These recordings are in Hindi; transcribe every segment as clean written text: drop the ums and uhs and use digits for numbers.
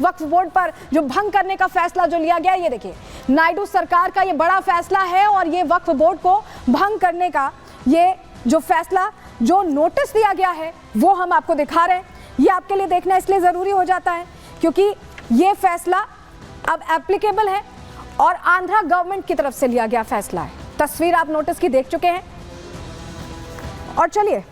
वक्फ बोर्ड पर जो भंग करने का फैसला जो लिया गया, ये देखिए नायडू सरकार का ये बड़ा फैसला है और ये वक्फ बोर्ड को भंग करने का ये जो फैसला, जो नोटिस दिया गया है वो हम आपको दिखा रहे हैं। ये आपके लिए देखना इसलिए ज़रूरी हो जाता है क्योंकि ये फैसला अब एप्लीकेबल है और आंध्रा गवर्नमेंट की तरफ से लिया गया फैसला है। तस्वीर आप नोटिस की देख चुके हैं और चलिए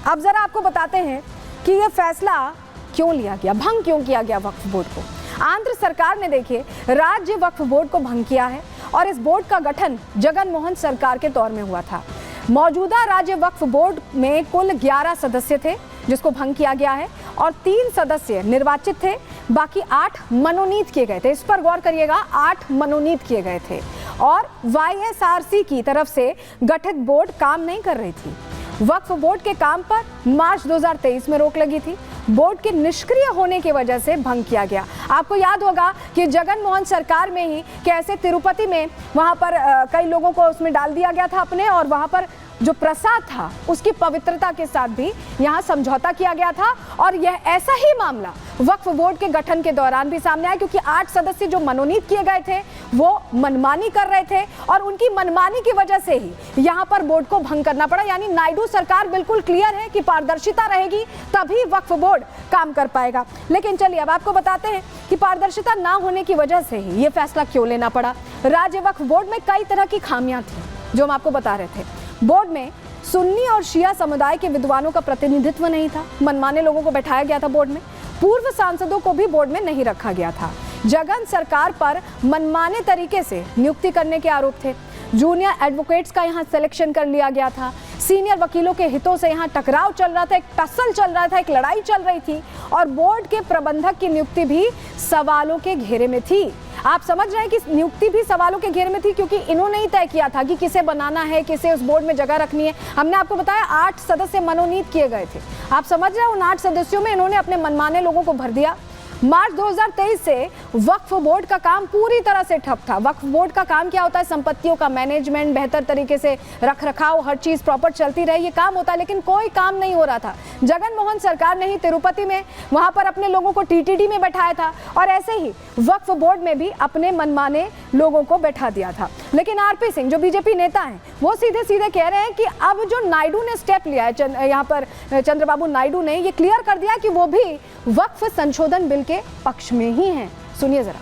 अब ज़रा आपको बताते हैं कि ये फैसला क्यों लिया गया, भंग क्यों किया गया वक्फ बोर्ड को। आंध्र सरकार ने देखिए राज्य वक्फ बोर्ड को भंग किया है और इस बोर्ड का गठन जगन मोहन सरकार के दौर में हुआ था। मौजूदा राज्य वक्फ बोर्ड में कुल 11 सदस्य थे जिसको भंग किया गया है और 3 सदस्य निर्वाचित थे, बाकी 8 मनोनीत किए गए थे। इस पर गौर करिएगा, 8 मनोनीत किए गए थे और YSRC की तरफ से गठित बोर्ड काम नहीं कर रही थी। वक्फ बोर्ड के काम पर मार्च 2023 में रोक लगी थी। बोर्ड के निष्क्रिय होने की वजह से भंग किया गया। आपको याद होगा कि जगन मोहन सरकार में ही कैसे तिरुपति में वहां पर कई लोगों को उसमें डाल दिया गया था अपने, और वहां पर जो प्रसाद था उसकी पवित्रता के साथ भी यहाँ समझौता किया गया था। और यह ऐसा ही मामला वक्फ बोर्ड के गठन के दौरान भी सामने आया क्योंकि 8 सदस्य जो मनोनीत किए गए थे वो मनमानी कर रहे थे और उनकी मनमानी की वजह से ही यहाँ पर बोर्ड को भंग करना पड़ा। यानी नायडू सरकार बिल्कुल क्लियर है कि पारदर्शिता रहेगी तभी वक्फ बोर्ड काम कर पाएगा। लेकिन चलिए अब आपको बताते हैं कि पारदर्शिता ना होने की वजह से ही ये फैसला क्यों लेना पड़ा। राज्य वक्फ बोर्ड में कई तरह की खामियां थी जो हम आपको बता रहे थे। बोर्ड में सुन्नी और शिया समुदाय के विद्वानों का प्रतिनिधित्व नहीं था, मनमाने लोगों को बैठाया गया था बोर्ड में। पूर्व सांसदों को भी बोर्ड में नहीं रखा गया था। जगन सरकार पर मनमाने तरीके से नियुक्ति करने के आरोप थे। जूनियर एडवोकेट्स का यहाँ सिलेक्शन कर लिया गया था। सीनियर वकीलों के हितों से यहाँ टकराव चल रहा था, एक टसल चल रहा था, एक लड़ाई चल रही थी और बोर्ड के प्रबंधक की नियुक्ति भी सवालों के घेरे में थी। आप समझ रहे हैं कि नियुक्ति भी सवालों के घेरे में थी क्योंकि इन्होंने ही तय किया था कि किसे बनाना है, किसे उस बोर्ड में जगह रखनी है। हमने आपको बताया 8 सदस्य मनोनीत किए गए थे। आप समझ रहे हैं उन 8 सदस्यों में इन्होंने अपने मनमाने लोगों को भर दिया। मार्च 2023 से वक्फ बोर्ड का काम पूरी तरह से ठप था। वक्फ बोर्ड का काम क्या होता है? संपत्तियों का मैनेजमेंट, बेहतर तरीके से रख रखाव, हर चीज प्रॉपर चलती रहे, ये काम होता है। लेकिन कोई काम नहीं हो रहा था। जगन मोहन सरकार ने ही तिरुपति में वहां पर अपने लोगों को TTD में बैठाया था और ऐसे ही वक्फ बोर्ड में भी अपने मनमाने लोगों को बैठा दिया था। लेकिन RP सिंह जो BJP नेता हैं वो सीधे सीधे कह रहे हैं कि अब जो नायडू ने स्टेप लिया है, यहाँ पर चंद्रबाबू नायडू ने ये क्लियर कर दिया कि वो भी वक्फ संशोधन बिल के पक्ष में ही हैं। सुनिए जरा।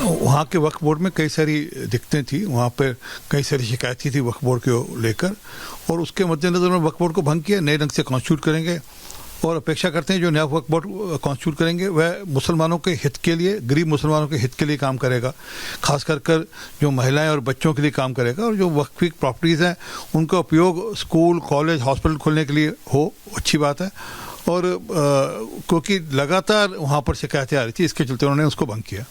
वहाँ के वक्फ बोर्ड में कई सारी दिक्कतें थी, वहाँ पर कई सारी शिकायतें थी वक्फ बोर्ड को लेकर और उसके मद्देनजर में वक्फ बोर्ड को भंग किया। नए ढंग से कॉन्स्टिट्यूट करेंगे और अपेक्षा करते हैं जो नया वक्फ बोर्ड कॉन्स्टिट्यूट करेंगे वह मुसलमानों के हित के लिए, गरीब मुसलमानों के हित के लिए काम करेगा, खास कर जो महिलाएं और बच्चों के लिए काम करेगा और जो वक्फी प्रॉपर्टीज़ हैं उनका उपयोग स्कूल, कॉलेज, हॉस्पिटल खोलने के लिए हो, अच्छी बात है। और क्योंकि लगातार वहाँ पर शिकायतें आ रही थी, इसके चलते उन्होंने उसको भंग किया।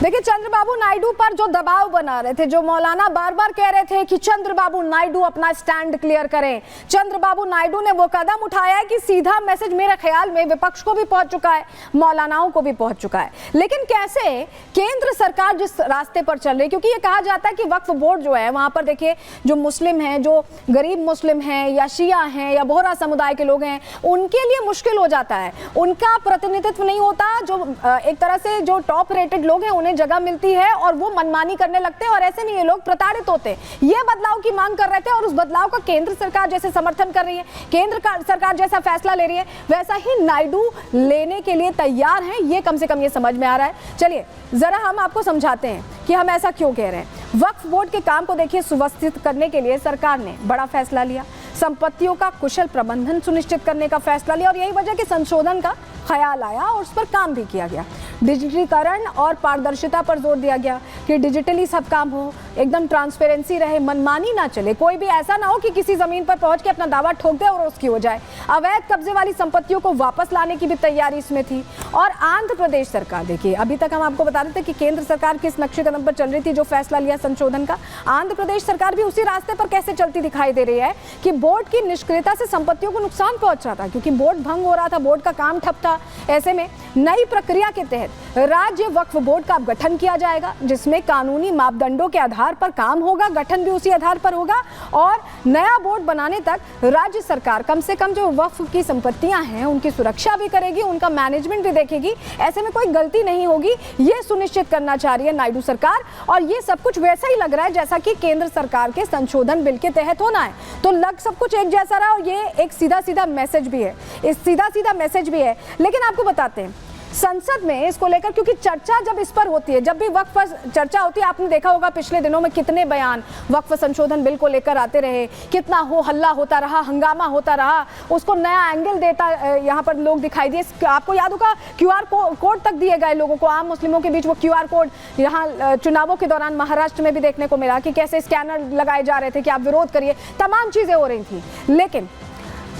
देखिए चंद्रबाबू नायडू पर जो दबाव बना रहे थे, जो मौलाना बार बार कह रहे थे कि चंद्रबाबू नायडू अपना स्टैंड क्लियर करें, चंद्रबाबू नायडू ने वो कदम उठाया है कि सीधा मैसेज मेरे ख्याल में विपक्ष को भी पहुंच चुका है, मौलानाओं को भी पहुंच चुका है। लेकिन कैसे केंद्र सरकार जिस रास्ते पर चल रही है, क्योंकि ये कहा जाता है कि वक्फ बोर्ड जो है वहां पर देखिए जो मुस्लिम हैं, जो गरीब मुस्लिम हैं या शिया हैं या बोहरा समुदाय के लोग हैं, उनके लिए मुश्किल हो जाता है, उनका प्रतिनिधित्व नहीं होता। जो एक तरह से जो टॉप रेटेड लोग हैं जगह मिलती है और वो मनमानी करने लगते हैं और ऐसे में ये लोग प्रताड़ित होते हैं। ये बदलाव की मांग कर रहे थे और उस बदलाव का केंद्र सरकार जैसे समर्थन कर रही है, केंद्र सरकार जैसा फैसला ले रही है, वैसा ही नायडू लेने के लिए तैयार हैं। ये कम से कम ये समझ में आ रहा है। चलिए जरा हम आपको समझाते हैं कि हम ऐसा क्यों कह रहे हैं। वक्फ बोर्ड के काम को देखिए सुव्यवस्थित करने के लिए सरकार ने बड़ा फैसला लिया, संपत्तियों का कुशल प्रबंधन सुनिश्चित करने का फैसला लिया और यही वजह कि संशोधन का ख्याल आया और उस पर काम भी किया गया। डिजिटलीकरण और पारदर्शिता पर जोर दिया गया कि डिजिटली सब काम हो, एकदम ट्रांसपेरेंसी रहे, मनमानी ना चले, कोई भी ऐसा ना हो कि किसी जमीन पर पहुंच के अपना दावा ठोक दे और उसकी हो जाए। अवैध कब्जे वाली संपत्तियों को वापस लाने की भी तैयारी इसमें थी। और आंध्र प्रदेश सरकार, देखिए अभी तक हम आपको बता रहे थे कि केंद्र सरकार किस नक्शे कदम पर चल रही थी, जो फैसला लिया संशोधन का, आंध्र प्रदेश सरकार भी उसी रास्ते पर कैसे चलती दिखाई दे रही है कि बोर्ड की निष्क्रियता से संपत्तियों को नुकसान पहुंच रहा था क्योंकि बोर्ड भंग हो रहा था, बोर्ड का काम ठप था। ऐसे में नई प्रक्रिया के तहत राज्य वक्फ बोर्ड का अब गठन किया जाएगा, जिसमें कानूनी मापदंडों के आधार पर काम होगा, गठन भी उसी आधार पर होगा और नया बोर्ड बनाने तक राज्य सरकार कम से कम जो वक्फ की संपत्तियां हैं उनकी सुरक्षा भी करेगी, उनका मैनेजमेंट भी देखेगी, ऐसे में कोई गलती नहीं होगी, ये सुनिश्चित करना चाह रही है नायडू सरकार। और ये सब कुछ वैसा ही लग रहा है जैसा कि केंद्र सरकार के संशोधन बिल के तहत होना है, तो लग सब कुछ एक जैसा रहा और ये एक सीधा सीधा मैसेज भी है, इस सीधा मैसेज भी है। लेकिन आपको बताते हैं संसद में इसको लेकर, क्योंकि चर्चा जब इस पर होती है, जब भी वक्फ पर चर्चा होती है, आपने देखा होगा पिछले दिनों में कितने बयान वक्फ संशोधन बिल को लेकर आते रहे, कितना हल्ला होता रहा, हंगामा होता रहा, उसको नया एंगल देता यहाँ पर लोग दिखाई दिए। आपको याद होगा QR कोड तक दिए गए लोगों को, आम मुस्लिमों के बीच वो QR कोड यहाँ चुनावों के दौरान महाराष्ट्र में भी देखने को मिला कि कैसे स्कैनर लगाए जा रहे थे कि आप विरोध करिए, तमाम चीजें हो रही थी। लेकिन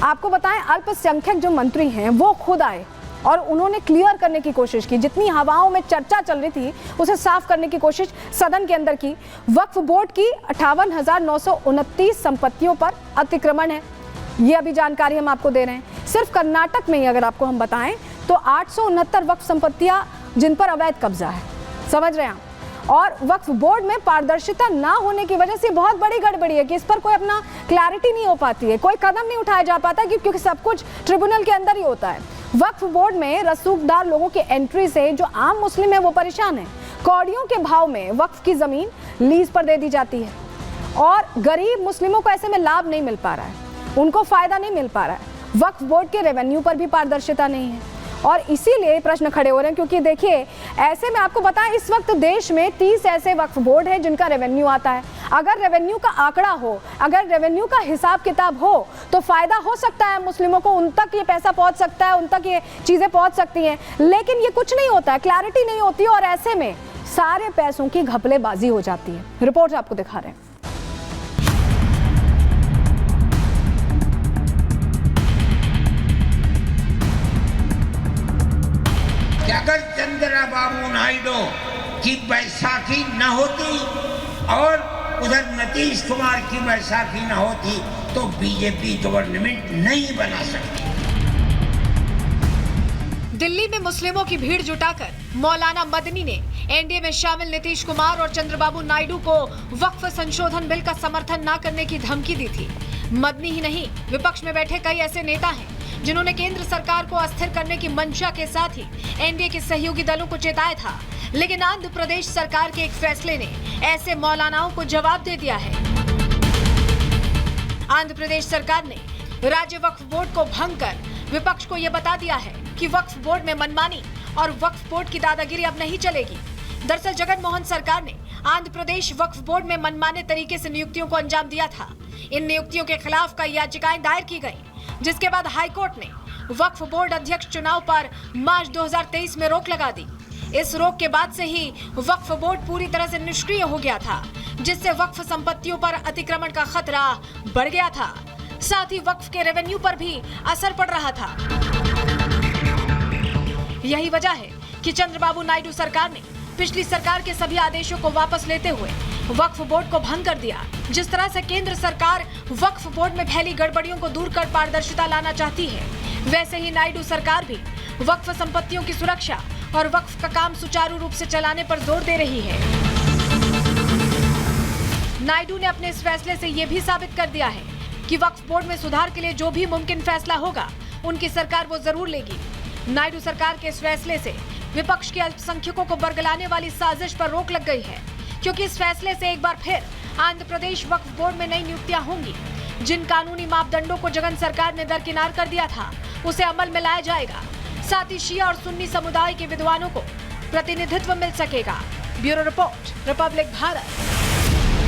आपको बताएं अल्पसंख्यक जो मंत्री हैं वो खुद आए और उन्होंने क्लियर करने की कोशिश की, जितनी हवाओं में चर्चा चल रही थी उसे साफ करने की कोशिश सदन के अंदर की। वक्फ बोर्ड की 58,929 संपत्तियों पर अतिक्रमण है, ये अभी जानकारी हम आपको दे रहे हैं। सिर्फ कर्नाटक में ही अगर आपको हम बताएं तो 869 वक्फ संपत्तियां जिन पर अवैध कब्जा है, समझ रहे हैं आप। और वक्फ बोर्ड में पारदर्शिता ना होने की वजह से बहुत बड़ी गड़बड़ी है कि इस पर कोई अपना क्लैरिटी नहीं हो पाती है, कोई कदम नहीं उठाया जा पाता क्योंकि सब कुछ ट्रिब्यूनल के अंदर ही होता है। वक्फ बोर्ड में रसूखदार लोगों की एंट्री से जो आम मुस्लिम है वो परेशान है। कौड़ियों के भाव में वक्फ की जमीन लीज पर दे दी जाती है और गरीब मुस्लिमों को ऐसे में लाभ नहीं मिल पा रहा है, उनको फायदा नहीं मिल पा रहा है। वक्फ बोर्ड के रेवेन्यू पर भी पारदर्शिता नहीं है और इसीलिए प्रश्न खड़े हो रहे हैं, क्योंकि देखिए ऐसे में आपको बताएं इस वक्त देश में 30 ऐसे वक्फ बोर्ड हैं जिनका रेवेन्यू आता है। अगर रेवेन्यू का आंकड़ा हो, अगर रेवेन्यू का हिसाब किताब हो तो फायदा हो सकता है मुस्लिमों को, उन तक ये पैसा पहुंच सकता है, उन तक ये चीजें पहुंच सकती हैं। लेकिन ये कुछ नहीं होता है, क्लैरिटी नहीं होती और ऐसे में सारे पैसों की घपलेबाजी हो जाती है। रिपोर्ट आपको दिखा रहे हैं। अगर चंद्रबाबू नायडू की बैसाखी न होती और उधर नीतीश कुमार की बैसाखी न होती तो बीजेपी गवर्नमेंट नहीं बना सकती। दिल्ली में मुस्लिमों की भीड़ जुटाकर मौलाना मदनी ने एनडीए में शामिल नीतीश कुमार और चंद्रबाबू नायडू को वक्फ संशोधन बिल का समर्थन न करने की धमकी दी थी। मदनी ही नहीं, विपक्ष में बैठे कई ऐसे नेता हैं जिन्होंने केंद्र सरकार को अस्थिर करने की मंशा के साथ ही एनडीए के सहयोगी दलों को चेताया था। लेकिन आंध्र प्रदेश सरकार के एक फैसले ने ऐसे मौलानाओं को जवाब दे दिया है। आंध्र प्रदेश सरकार ने राज्य वक्फ बोर्ड को भंग कर विपक्ष को यह बता दिया है कि वक्फ बोर्ड में मनमानी और वक्फ बोर्ड की दादागिरी अब नहीं चलेगी। दरअसल जगन मोहन सरकार ने आंध्र प्रदेश वक्फ बोर्ड में मनमाने तरीके से नियुक्तियों को अंजाम दिया था। इन नियुक्तियों के खिलाफ कई याचिकाएं दायर की गई, जिसके बाद हाईकोर्ट ने वक्फ बोर्ड अध्यक्ष चुनाव पर मार्च 2023 में रोक लगा दी। इस रोक के बाद से ही वक्फ बोर्ड पूरी तरह से निष्क्रिय हो गया था, जिससे वक्फ संपत्तियों पर अतिक्रमण का खतरा बढ़ गया था। साथ ही वक्फ के रेवेन्यू पर भी असर पड़ रहा था। यही वजह है कि चंद्रबाबू नायडू सरकार ने पिछली सरकार के सभी आदेशों को वापस लेते हुए वक्फ बोर्ड को भंग कर दिया। जिस तरह से केंद्र सरकार वक्फ बोर्ड में फैली गड़बड़ियों को दूर कर पारदर्शिता लाना चाहती है, वैसे ही नायडू सरकार भी वक्फ संपत्तियों की सुरक्षा और वक्फ का काम सुचारू रूप से चलाने पर जोर दे रही है। नायडू ने अपने इस फैसले से यह भी साबित कर दिया है कि वक्फ बोर्ड में सुधार के लिए जो भी मुमकिन फैसला होगा उनकी सरकार वो जरूर लेगी। नायडू सरकार के इस फैसले से विपक्ष के अल्पसंख्यकों को बरगलाने वाली साजिश पर रोक लग गई है, क्योंकि इस फैसले से एक बार फिर आंध्र प्रदेश वक्फ बोर्ड में नई नियुक्तियां होंगी। जिन कानूनी मापदंडों को जगन सरकार ने दरकिनार कर दिया था उसे अमल में लाया जाएगा। साथ ही शिया और सुन्नी समुदाय के विद्वानों को प्रतिनिधित्व मिल सकेगा। Bureau report, Republic Bharat.